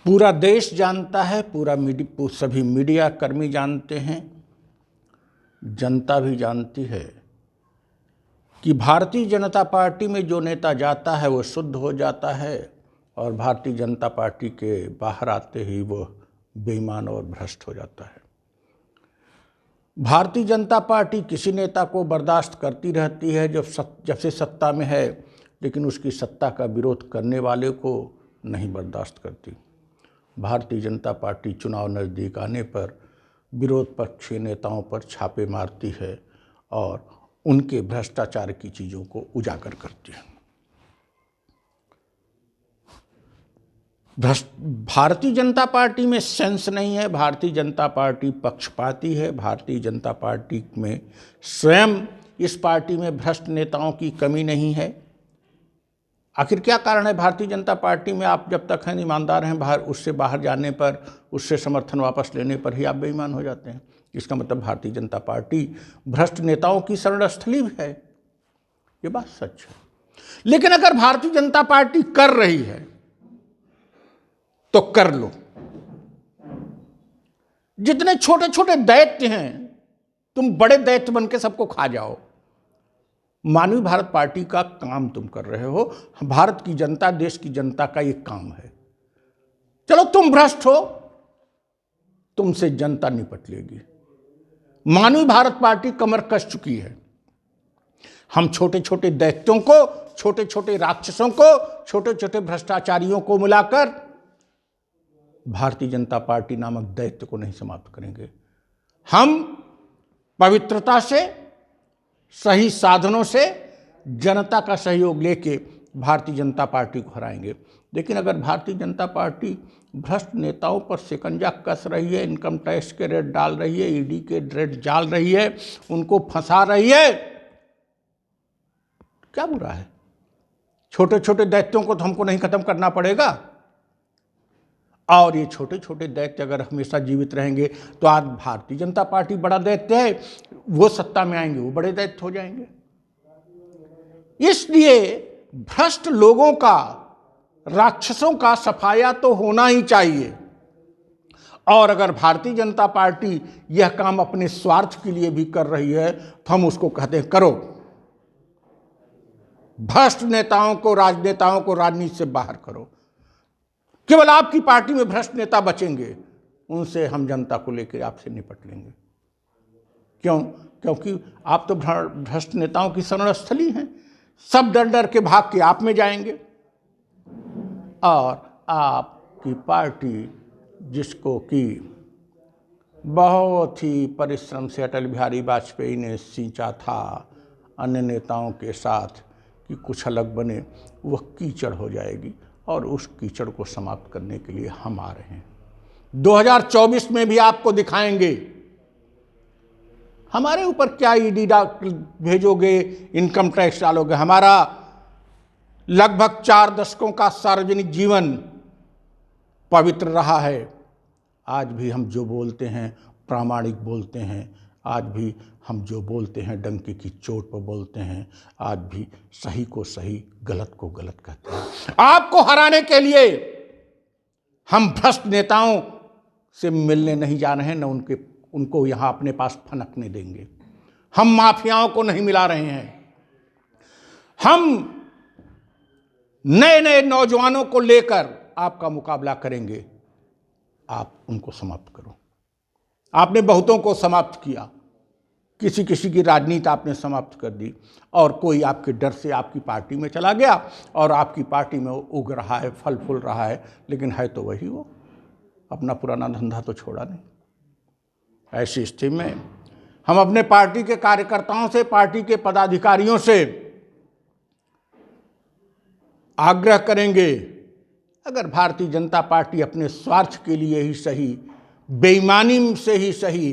पूरा देश जानता है, सभी मीडिया कर्मी जानते हैं, जनता भी जानती है कि भारतीय जनता पार्टी में जो नेता जाता है वो शुद्ध हो जाता है और भारतीय जनता पार्टी के बाहर आते ही वो बेईमान और भ्रष्ट हो जाता है। भारतीय जनता पार्टी किसी नेता को बर्दाश्त करती रहती है जब से सत्ता में है, लेकिन उसकी सत्ता का विरोध करने वाले को नहीं बर्दाश्त करती। भारतीय जनता पार्टी चुनाव नज़दीक आने पर विरोध पक्ष के नेताओं पर छापे मारती है और उनके भ्रष्टाचार की चीज़ों को उजागर करती है। भारतीय जनता पार्टी में सेंस नहीं है, भारतीय जनता पार्टी पक्षपाती है, भारतीय जनता पार्टी में स्वयं इस पार्टी में भ्रष्ट नेताओं की कमी नहीं है। आखिर क्या कारण है? भारतीय जनता पार्टी में आप जब तक हैं ईमानदार हैं, उससे बाहर जाने पर, उससे समर्थन वापस लेने पर ही आप बेईमान हो जाते हैं। इसका मतलब भारतीय जनता पार्टी भ्रष्ट नेताओं की शरणस्थली है। ये बात सच है। लेकिन अगर भारतीय जनता पार्टी कर रही है तो कर लो। जितने छोटे छोटे दैत्य हैं, तुम बड़े दैत्य बन के सबको खा जाओ। मानवीय भारत पार्टी का काम तुम कर रहे हो। भारत की जनता, देश की जनता का ये काम है। चलो तुम भ्रष्ट हो, तुमसे जनता निपट लेगी। मानवीय भारत पार्टी कमर कस चुकी है। हम छोटे छोटे दैत्यों को, छोटे छोटे राक्षसों को, छोटे छोटे भ्रष्टाचारियों को मिलाकर भारतीय जनता पार्टी नामक दैत्य को नहीं समाप्त करेंगे। हम पवित्रता से, सही साधनों से, जनता का सहयोग लेके भारतीय जनता पार्टी को हराएंगे। लेकिन अगर भारतीय जनता पार्टी भ्रष्ट नेताओं पर शिकंजा कस रही है, इनकम टैक्स के रेट डाल रही है, ईडी के रेट डाल रही है, उनको फंसा रही है, क्या बुरा है? छोटे छोटे दैत्यों को तो हमको नहीं खत्म करना पड़ेगा। और ये छोटे छोटे दैत्य अगर हमेशा जीवित रहेंगे तो आज भारतीय जनता पार्टी बड़ा दैत्य है, वो सत्ता में आएंगे, वो बड़े दैत्य हो जाएंगे। इसलिए भ्रष्ट लोगों का, राक्षसों का सफाया तो होना ही चाहिए। और अगर भारतीय जनता पार्टी यह काम अपने स्वार्थ के लिए भी कर रही है तो हम उसको कहते हैं करो। भ्रष्ट नेताओं को, राजनेताओं को राजनीति से बाहर करो। केवल आपकी पार्टी में भ्रष्ट नेता बचेंगे, उनसे हम जनता को लेकर आपसे निपट लेंगे। क्यों? क्योंकि आप तो भ्रष्ट नेताओं की शरणस्थली हैं। सब डर डर के भाग के आप में जाएंगे और आपकी पार्टी, जिसको कि बहुत ही परिश्रम से अटल बिहारी वाजपेयी ने सींचा था अन्य नेताओं के साथ कि कुछ अलग बने, वह कीचड़ हो जाएगी। और उस कीचड़ को समाप्त करने के लिए हम आ रहे हैं। 2024 में भी आपको दिखाएंगे। हमारे ऊपर क्या ईडी भेजोगे, इनकम टैक्स डालोगे? हमारा लगभग 4 दशकों का सार्वजनिक जीवन पवित्र रहा है। आज भी हम जो बोलते हैं प्रामाणिक बोलते हैं। आज भी हम जो बोलते हैं डंके की चोट पर बोलते हैं। आज भी सही को सही, गलत को गलत कहते हैं। आपको हराने के लिए हम भ्रष्ट नेताओं से मिलने नहीं जा रहे हैं, न उनको यहां अपने पास फनकने देंगे। हम माफियाओं को नहीं मिला रहे हैं। हम नए नए नौजवानों को लेकर आपका मुकाबला करेंगे। आप उनको समाप्त करो। आपने बहुतों को समाप्त किया, किसी किसी की राजनीति आपने समाप्त कर दी, और कोई आपके डर से आपकी पार्टी में चला गया और आपकी पार्टी में उग रहा है, फल फूल रहा है, लेकिन है तो वही वो, अपना पुराना धंधा तो छोड़ा नहीं। ऐसी स्थिति में हम अपने पार्टी के कार्यकर्ताओं से, पार्टी के पदाधिकारियों से आग्रह करेंगे, अगर भारतीय जनता पार्टी अपने स्वार्थ के लिए ही सही, बेईमानी से ही सही,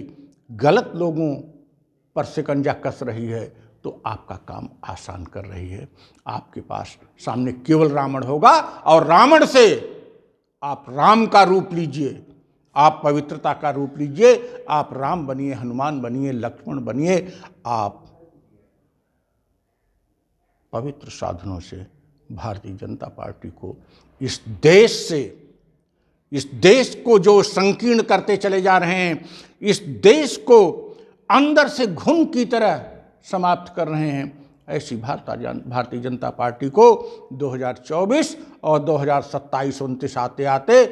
गलत लोगों पर शिकंजा कस रही है तो आपका काम आसान कर रही है। आपके पास सामने केवल रावण होगा और रावण से आप राम का रूप लीजिए, आप पवित्रता का रूप लीजिए, आप राम बनिए, हनुमान बनिए, लक्ष्मण बनिए। आप पवित्र साधनों से भारतीय जनता पार्टी को इस देश से, इस देश को जो संकीर्ण करते चले जा रहे हैं, इस देश को अंदर से घुन की तरह समाप्त कर रहे हैं, ऐसी भारतीय जनता पार्टी को 2024 और 2027-29 आते आते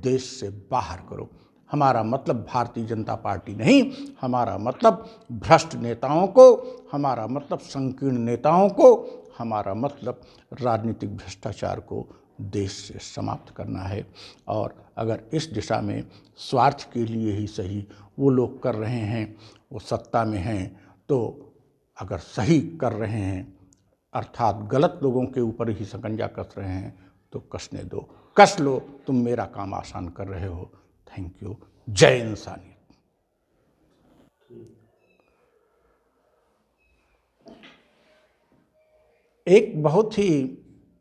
देश से बाहर करो। हमारा मतलब भारतीय जनता पार्टी नहीं, हमारा मतलब भ्रष्ट नेताओं को, हमारा मतलब संकीर्ण नेताओं को, हमारा मतलब राजनीतिक भ्रष्टाचार को देश से समाप्त करना है। और अगर इस दिशा में स्वार्थ के लिए ही सही वो लोग कर रहे हैं, वो सत्ता में हैं, तो अगर सही कर रहे हैं अर्थात गलत लोगों के ऊपर ही शिकंजा कस रहे हैं तो कसने दो, कस लो, तुम मेरा काम आसान कर रहे हो। Thank you. जय इंसानियत। एक बहुत ही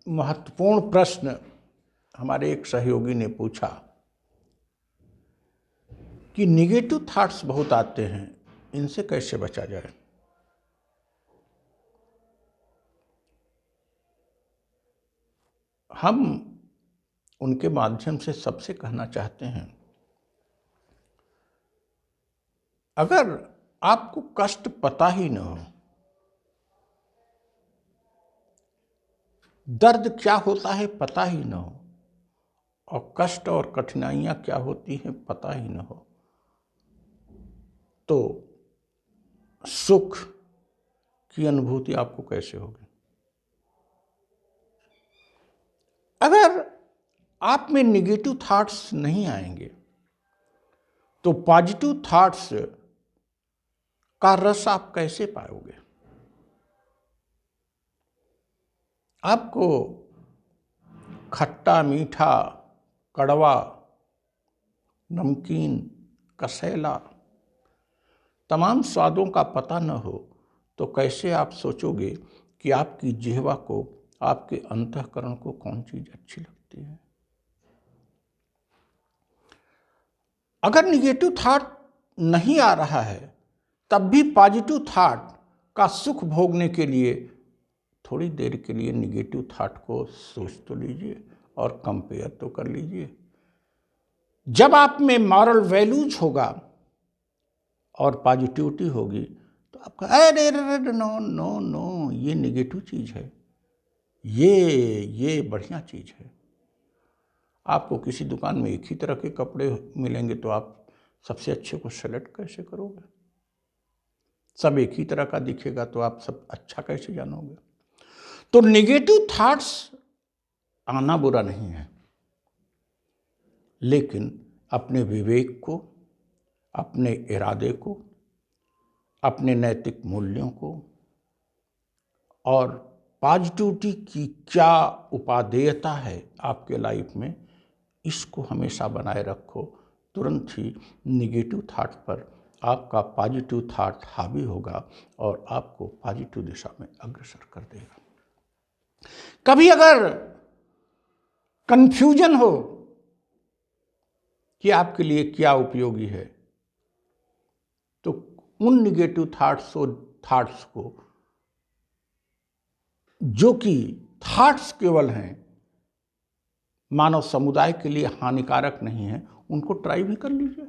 महत्वपूर्ण प्रश्न हमारे एक सहयोगी ने पूछा कि निगेटिव थॉट्स बहुत आते हैं, इनसे कैसे बचा जाए। हम उनके माध्यम से सबसे कहना चाहते हैं, अगर आपको कष्ट पता ही न हो, दर्द क्या होता है पता ही न हो, और कष्ट और कठिनाइयां क्या होती हैं पता ही न हो, तो सुख की अनुभूति आपको कैसे होगी। अगर आप में निगेटिव थॉट्स नहीं आएंगे तो पॉजिटिव थॉट्स का रस आप कैसे पाओगे। आपको खट्टा, मीठा, कड़वा, नमकीन, कसैला तमाम स्वादों का पता न हो तो कैसे आप सोचोगे कि आपकी जिह्वा को, आपके अंतःकरण को कौन चीज अच्छी लगती है। अगर निगेटिव थॉट नहीं आ रहा है तब भी पॉजिटिव थॉट का सुख भोगने के लिए थोड़ी देर के लिए निगेटिव थॉट को सोच तो लीजिए और कंपेयर तो कर लीजिए। जब आप में मॉरल वैल्यूज होगा और पॉजिटिविटी होगी तो आपका अरे नो नो नो, ये निगेटिव चीज़ है, ये बढ़िया चीज़ है। आपको किसी दुकान में एक ही तरह के कपड़े मिलेंगे तो आप सबसे अच्छे को सेलेक्ट कैसे करोगे। सब एक ही तरह का दिखेगा तो आप सब अच्छा कैसे जानोगे। तो निगेटिव थॉट्स आना बुरा नहीं है, लेकिन अपने विवेक को, अपने इरादे को, अपने नैतिक मूल्यों को और पॉजिटिविटी की क्या उपादेयता है आपके लाइफ में, इसको हमेशा बनाए रखो। तुरंत ही निगेटिव थॉट पर आपका पॉजिटिव थॉट हावी होगा और आपको पॉजिटिव दिशा में अग्रसर कर देगा। कभी अगर कंफ्यूजन हो कि आपके लिए क्या उपयोगी है तो उन निगेटिव थॉट्स को जो कि थॉट्स केवल हैं, मानव समुदाय के लिए हानिकारक नहीं है, उनको ट्राई भी कर लीजिए।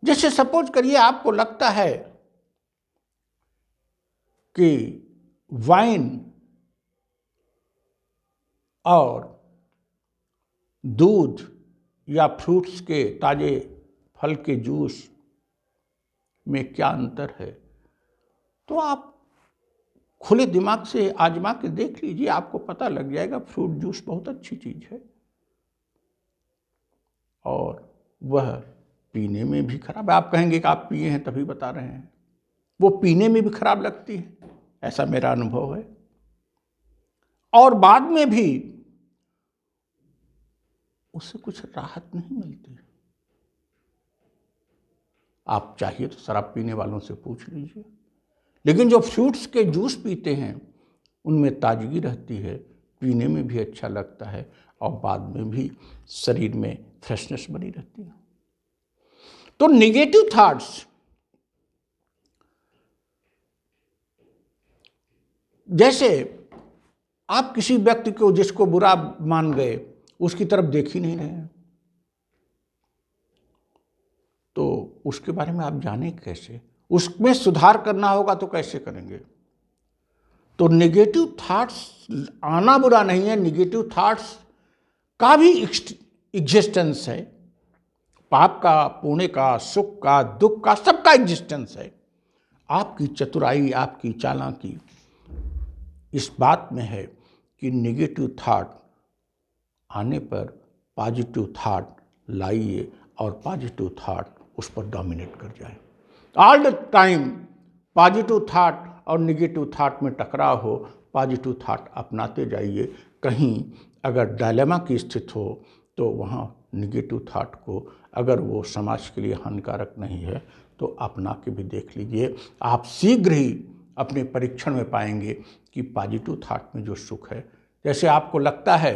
जैसे सपोज करिए आपको लगता है कि वाइन और दूध या फ्रूट्स के, ताजे फल के जूस में क्या अंतर है, तो आप खुले दिमाग से आजमा के देख लीजिए, आपको पता लग जाएगा फ्रूट जूस बहुत अच्छी चीज़ है और वह पीने में भी खराब है। आप कहेंगे कि आप पिए हैं तभी बता रहे हैं, वो पीने में भी खराब लगती है, ऐसा मेरा अनुभव है। और बाद में भी उससे कुछ राहत नहीं मिलती। आप चाहिए तो शराब पीने वालों से पूछ लीजिए, लेकिन जो फ्रूट्स के जूस पीते हैं उनमें ताजगी रहती है, पीने में भी अच्छा लगता है और बाद में भी शरीर में फ्रेशनेस बनी रहती है। तो निगेटिव थॉट्स, जैसे आप किसी व्यक्ति को जिसको बुरा मान गए उसकी तरफ देख ही नहीं रहे हैं, तो उसके बारे में आप जाने कैसे? उसमें सुधार करना होगा तो कैसे करेंगे? तो नेगेटिव थॉट्स आना बुरा नहीं है, नेगेटिव थॉट्स का भी एग्जिस्टेंस है, पाप का, पुण्य का, सुख का, दुख का, सबका एग्जिस्टेंस है। आपकी चतुराई, आपकी चालाकी इस बात में है कि नेगेटिव थॉट आने पर पॉजिटिव थॉट लाइए और पॉजिटिव थॉट उस पर डोमिनेट कर जाए। All the time positive thought और नेगेटिव थॉट में टकराव हो, पॉजिटिव थॉट अपनाते जाइए। कहीं अगर डायलेमा की स्थिति हो तो वहाँ नेगेटिव थॉट को, अगर वो समाज के लिए हानिकारक नहीं है तो अपना के भी देख लीजिए। आप शीघ्र ही अपने परीक्षण में पाएंगे कि पॉजिटिव थॉट में जो सुख है, जैसे आपको लगता है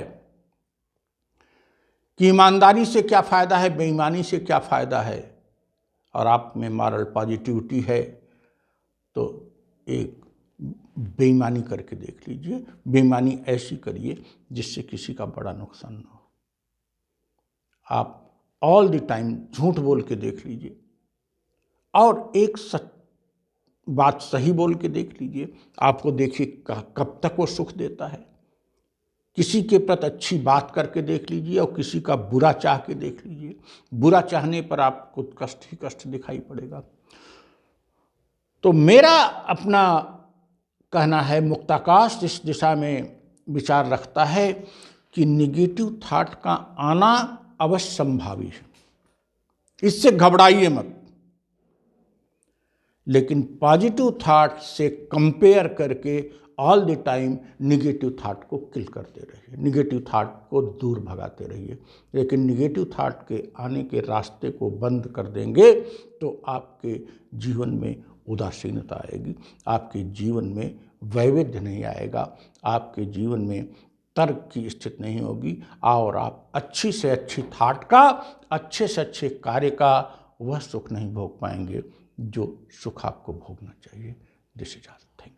कि ईमानदारी से क्या फ़ायदा है, बेईमानी से क्या फ़ायदा है, और आप में मॉरल पॉजिटिविटी है, तो एक बेईमानी करके देख लीजिए। बेईमानी ऐसी करिए जिससे किसी का बड़ा नुकसान ना हो। आप ऑल द टाइम झूठ बोल के देख लीजिए और एक बात सही बोल के देख लीजिए। आपको देखिए कब तक वो सुख देता है। किसी के प्रति अच्छी बात करके देख लीजिए और किसी का बुरा चाह के देख लीजिए। बुरा चाहने पर आपको कष्ट ही कष्ट दिखाई पड़ेगा। तो मेरा अपना कहना है, मुक्ताकाश इस दिशा में विचार रखता है कि निगेटिव थॉट का आना अवश्य संभावी है, इससे घबराइए मत, लेकिन पॉजिटिव थॉट से कंपेयर करके all the time negative thought को किल करते रहिए, निगेटिव थॉट को दूर भगाते रहिए। लेकिन निगेटिव थॉट के आने के रास्ते को बंद कर देंगे तो आपके जीवन में उदासीनता आएगी, आपके जीवन में वैविध्य नहीं आएगा, आपके जीवन में तर्क की स्थिति नहीं होगी, और आप अच्छी से अच्छी थॉट का, अच्छे से अच्छे कार्य का वह सुख नहीं भोग पाएंगे जो सुख आपको भोगना चाहिए। This is all. Thank you.